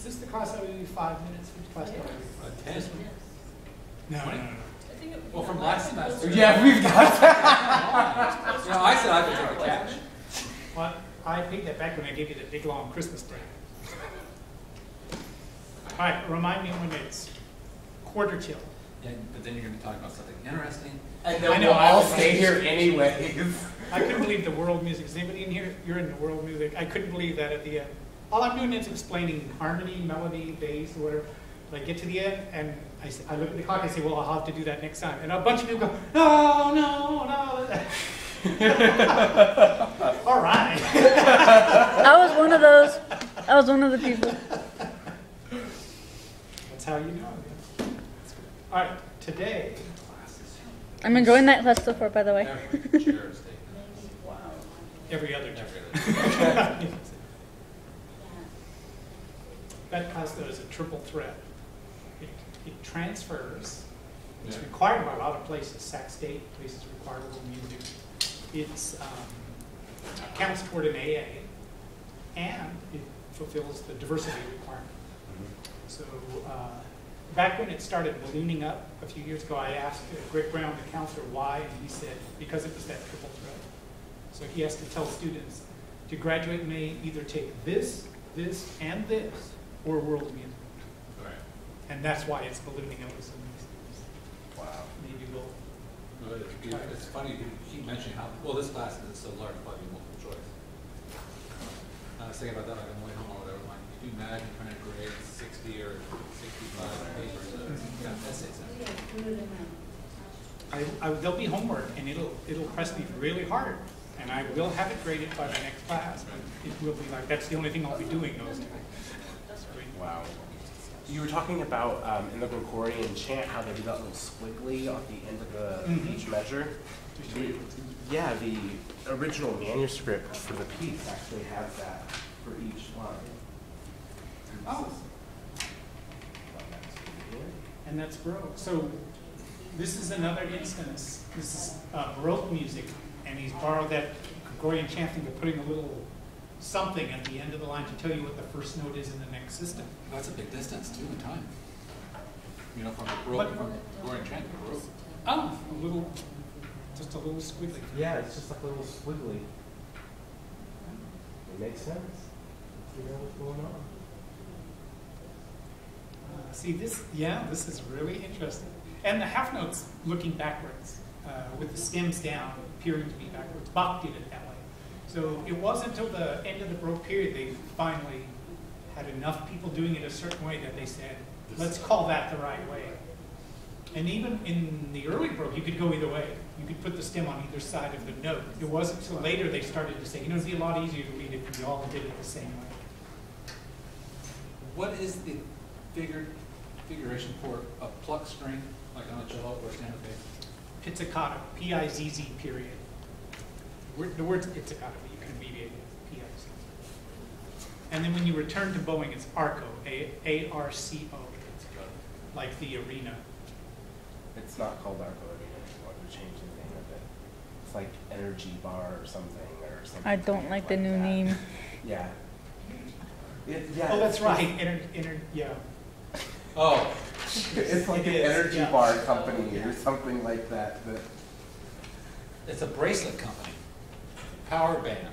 Is this the class that we do 5 minutes? Which class do we do? 10. No. I think well, from last semester. Yeah, we've got that. You know, I said I could take a catch. Well, I paid that back when I gave you the big long Christmas break. All right, remind me when it's quarter till. Yeah, but then you're going to be talking about something interesting. And then we'll all stay here anyways. I couldn't believe the world music. Is anybody in here? You're in the world music. I couldn't believe that at the end. All I'm doing is explaining harmony, melody, bass, or whatever. But I get to the end, and I look at the clock and I say, well, I'll have to do that next time. And a bunch of people go, no, no, no. All right. I was one of those. I was one of the people. That's how you know. All right, today. I'm enjoying that class so far, by the way. Every other chair. That class, though, is a triple threat. It transfers. It's required by a lot of places. Sac State places require world music. It's counts toward an AA, and it fulfills the diversity requirement. So back when it started ballooning up a few years ago, I asked Greg Brown, the counselor, why, and he said because it was that triple threat. So he has to tell students to graduate may either take this, this, and this, or world music. Right. And that's why it's ballooning up with so many students. Wow. Maybe we'll. Well, it's funny you keep mentioning how, well, this class is so large, probably multiple choice. I was thinking about that like on the way home or whatever. Like, could you imagine trying to grade 60 or 65 papers of essays? There'll be homework, and it'll press me really hard, and I will have it graded by the next class. But it will be like that's the only thing I'll be doing those two. Wow. You were talking about in the Gregorian chant how they do that little squiggly at the end of each measure. Yeah, the original manuscript for the piece actually has that for each line. Oh. And that's Baroque. So this is another instance. This is Baroque music, and he's borrowed that Gregorian chanting by putting a little something at the end of the line to tell you what the first note is in the next system. That's a big distance, too, in time. You know, from Gregorian chant to Baroque. Oh, just a little squiggly. Yeah, it's just like a little squiggly. It makes sense. Let's figure out what's going on. See this? Yeah, this is really interesting. And the half notes looking backwards, with the stems down, appearing to be backwards. Bach did it that way. So it wasn't until the end of the Baroque period they finally had enough people doing it a certain way that they said, let's call that the right way. And even in the early Baroque, you could go either way. You could put the stem on either side of the note. It wasn't until later they started to say, you know, it'd be a lot easier to read if we all did it the same way. What is the figuration for a pluck string, like on a cello or standard bass? Pizzicato, P-I-Z-Z period. The word's pizzicato, but you can abbreviate it, P-I-Z-Z. And then when you return to bowing, it's arco, A-R-C-O, like the arena. It's not called Arco anymore. I wanted to change the name of it. It's like Energy Bar or something I don't like the new name. Yeah. Oh, that's right. Yeah. Oh. It's like an energy bar company or something like that. It's a bracelet company. Power Band.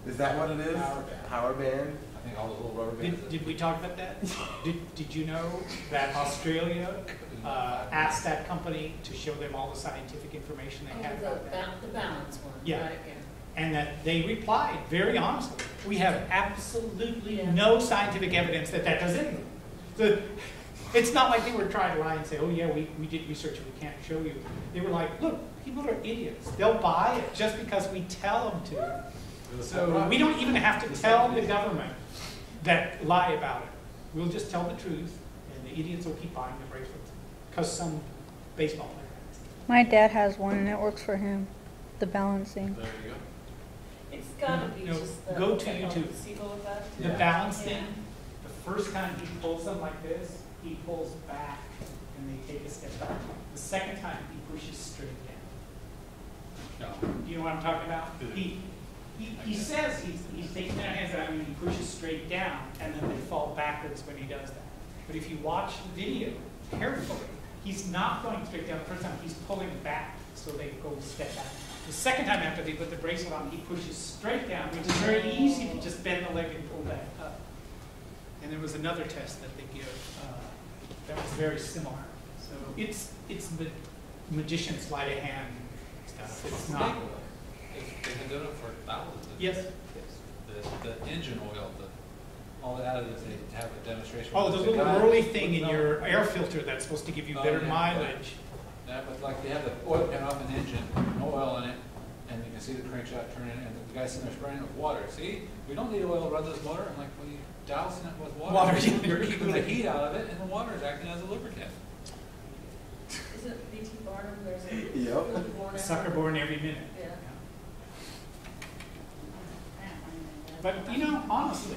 Is that what it is? Power Band. Power Band? I think all the little rubber bands. Did we talk about that? Did you know that Australia asked that company to show them all the scientific information they had about that? The balance one. Yeah. Right, yeah. And that they replied very honestly, we have absolutely no scientific evidence that that does anything. So it's not like they were trying to lie and say, oh yeah, we did research and we can't show you. They were like, look, people are idiots. They'll buy it just because we tell them to. So we don't even have to tell the government that lie about it. We'll just tell the truth, and the idiots will keep buying the bracelets because some baseball player has it. My dad has one and it works for him. The balancing. There you go. It's gotta be No, just the go to YouTube. placebo effect. The Yeah. balance thing, the first time he pulls them like this, he pulls back and they take a step back. The second time he pushes straight down. No. Do you know what I'm talking about? He says he's taking their hands out and he pushes straight down and then they fall backwards backwards when he does that. But if you watch the video carefully, he's not going straight down the first time, he's pulling back so they go step back. The second time after they put the bracelet on, he pushes straight down, which is very easy to just bend the leg and pull back up. And there was another test that they give that was very similar. So it's the magician sleight of hand stuff. It's not. They've been doing it for thousands. Yes. The engine oil, all the additives, they have a demonstration. Oh, the It's a little guy- whirly thing in No. your air filter that's supposed to give you better yeah, mileage. Yeah, but like they have the oil pan off an engine, no oil in it, and you can see the crankshaft turning, and the guy's sitting there spraying it with water. See, we don't need oil to run this motor. I'm like, well, you dousing it with water. Water. You're keeping the heat out of it, and the water is acting as a lubricant. Is it B.T. Barnum? There's a. Yep. Sucker born every minute. Yeah. But you know, honestly,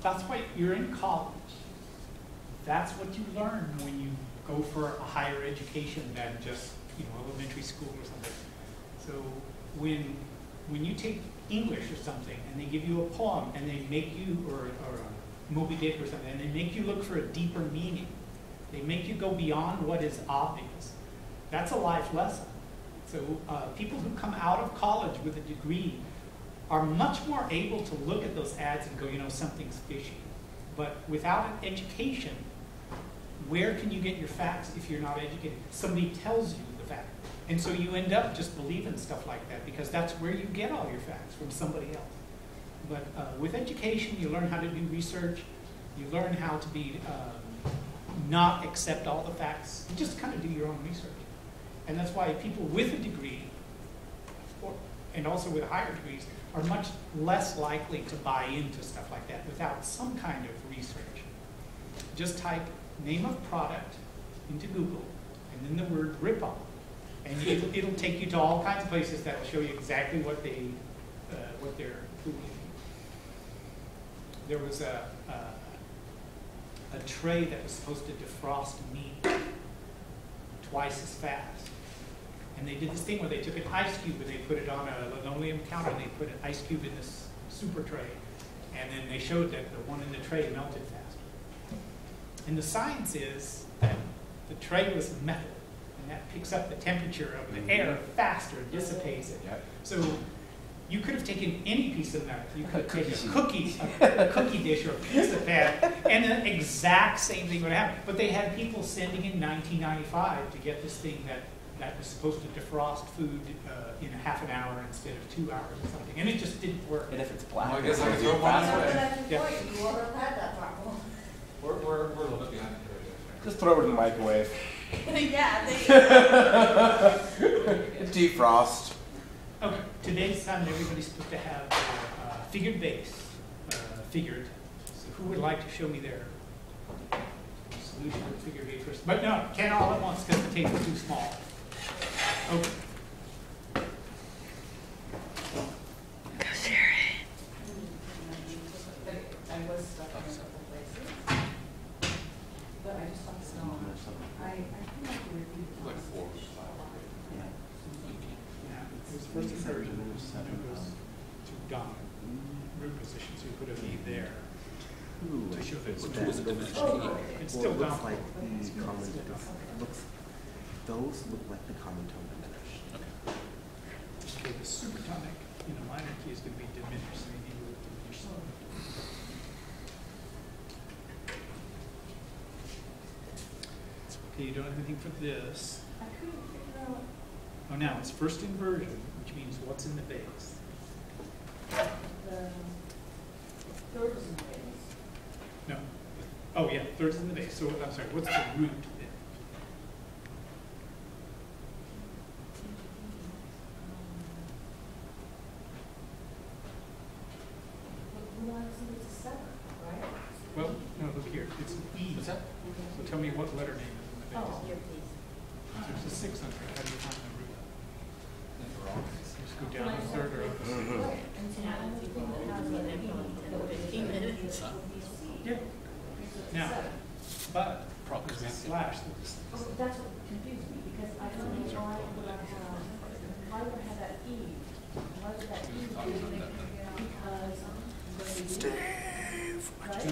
that's why you're in college. That's what you learn when you go for a higher education than just, elementary school or something. So when you take English or something and they give you a poem and they make you, or a Moby Dick or something, and they make you look for a deeper meaning. They make you go beyond what is obvious. That's a life lesson. So people who come out of college with a degree are much more able to look at those ads and go, something's fishy. But without an education, where can you get your facts if you're not educated? Somebody tells you the fact. And so you end up just believing stuff like that because that's where you get all your facts, from somebody else. But with education, you learn how to do research. You learn how to be not accept all the facts. You just kind of do your own research. And that's why people with a degree, and also with higher degrees, are much less likely to buy into stuff like that without some kind of research. Just type name of product into Google, and then the word ripoff, and it'll take you to all kinds of places that will show you exactly what they're fooling. There was a tray that was supposed to defrost meat twice as fast. And they did this thing where they took an ice cube and they put it on a linoleum counter and they put an ice cube in this super tray. And then they showed that the one in the tray melted faster. And the science is that the tray was metal, and that picks up the temperature of the air faster, dissipates it. Yep. So you could have taken any piece of metal. You could take a cookie cookie dish or a pizza pad, and the exact same thing would happen. But they had people sending in 1995 to get this thing that was supposed to defrost food in a half an hour instead of 2 hours or something, and it just didn't work. And if it's black, Well, I guess I it's can throw fast mine way. away. You ought to have had that problem. We're a little bit behind the curve. Just throw it in the microwave. Yeah, Defrost. Okay, today's time, everybody's supposed to have their figured base, figured. So who would like to show me their solution to figure base first? But no, can't all at once because the table's too small. Okay. I was stuck in a couple places, but I just thought so. I feel like we reviewed. Like 4. Yeah, it was first inversion, and then it goes to dominant root position, so you put a V there to show that it's Which was a diminished Oh, heat. okay. It's still looks dominant. like the Still common, dominant. those look like the common tone diminished. Okay, the supertonic in a minor key is going to be diminished, so you need to diminish some. Okay, you don't have anything for this. I couldn't figure out Oh, now it's first inversion, which means what's in the base. the third was in the base. No. Oh, yeah, third's in the base. So, I'm sorry, what's the root bit? Well, it's a 7, right? Well, no, look here. It's an E. What's that? So tell me what letter name is in the base. Oh, here, please. There's a 6 under it. How do you find the root? That's wrong. Just go down a third or up a third. And so now the thing that has an M that would be 15 minutes. Yeah. Now, but Probably there's a slash. Oh, that's what confused me, because I don't know why would I have that E? Why would that E be? Because when you do it, right? No, no,